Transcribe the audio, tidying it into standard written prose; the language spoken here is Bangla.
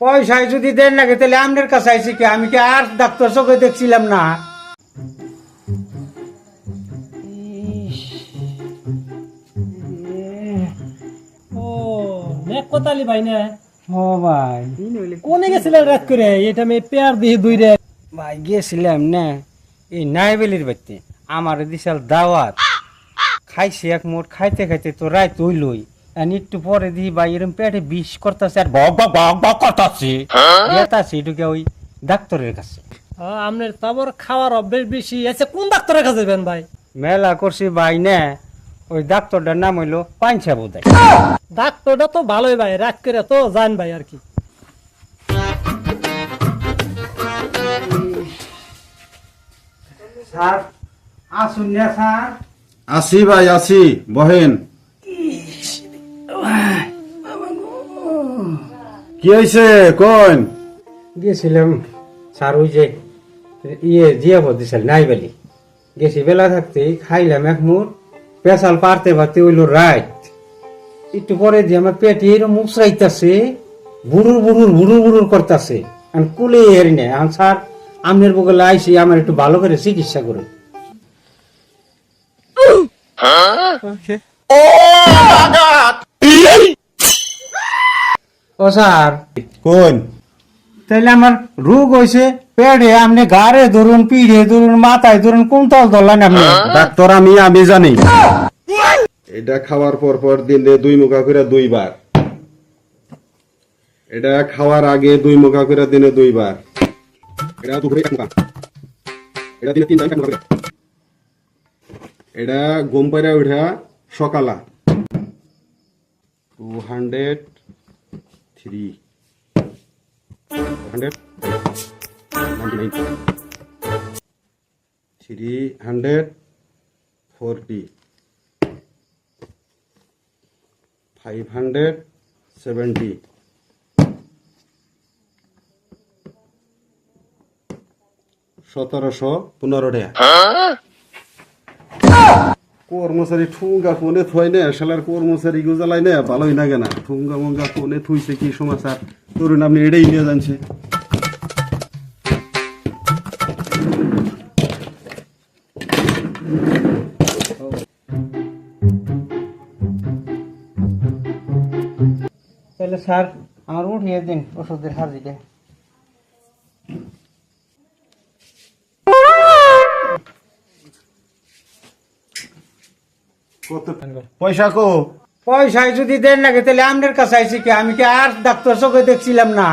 পয়সায় যদি দেন লাগে তাহলে আপনার কাছে আইছি কি? আমি কি আর ডাক্তার চোখে দেখছিলাম না? ও নেকতালি ভাই না? ও ভাই, কোনে গেছিলেন রাত করে? এটা আমি পেয়ার দিয়ে দুই রে। ভাই গেছিলাম না এই নাইবেলির বাড়িতে, আমার দিশাল দাওয়াত খাইছি এক মোট, খাইতে খাইতে তো রাত হইলই। আর একটু পরে দিই ভাই এরকম পেটে বিষ করতেছে আর বক বক বক বক করতেছে, যেতাছি ঢুকে ওই ডাক্তারের কাছে। আপনার তারপর খাওয়ার অভ্যেস বেশি আছে। কোন ডাক্তারের কাছে যাবেন ভাই? মেলা করছি ভাই না, ওই ডাক্তারটার নাম হইলো পাঞ্চা বোধাই। ডাক্তারটা তো ভালোই ভাই, রাত করে তো যান ভাই আর কি। স্যার আসুন না স্যার। আসি ভাই আসি, বহেন। কি হয়েছে কোন? গেছিলাম স্যার ওই যে জিয়া দিছিল নাইবেলি, গেছি বেলা থাকতে খাইলাম এক মুঠ, পেশাল পারতে পারতে হইলো রাত। একটু পরে দিয়ে আমার পেটে এরকম মুচড়াইতেছে, বুড়ুর বুড়ুর বুড়ুর বুড়ুর করতেছে, আমি কুলে হেরি না। এখন স্যার আমনের বগলে আইসি, আমার একটু ভালো করে চিকিৎসা করে। ও স্যার কোন? তাইলে আমার রোগ হয়েছে পেটে, আপনি গাড়ে ধরুন, পিঠে ধরুন, মাথায় ধরুন, কোন তল ধরলেন আপনি? ডাক্তার আমি জানি। এটা খাওয়ার পর পর দিনে 2 মুখা করে 2 বার। এটা খাওয়ার আগে 2 মুখা করে দিনে 2 বার। এটা দুপুরে 1 মুখা। এটা দিনে 3 টাইম 1 মুখা করে। এটা ঘুম পাইরা উঠা সকালা 203 340 570 1715 টাকা। কর্মচারী ঠুঙ্গা কোনে থই না, শালার কর্মচারী গুজালাই না, ভালোই লাগে না। ঠুঙ্গা মঙ্গা কোনে থুইছে কি সমাচার ধরুন, আপনি এটাই নিয়ে জানছে। তাহলে স্যার আমার উঠিয়ে দিন ওষুধের হাজিটা। কত পয়সা কো? পয়সায় যদি দেন লাগে তাহলে আপনার কাছে আইছি কি? আমি কি আর ডাক্তার চোখে দেখছিলাম না?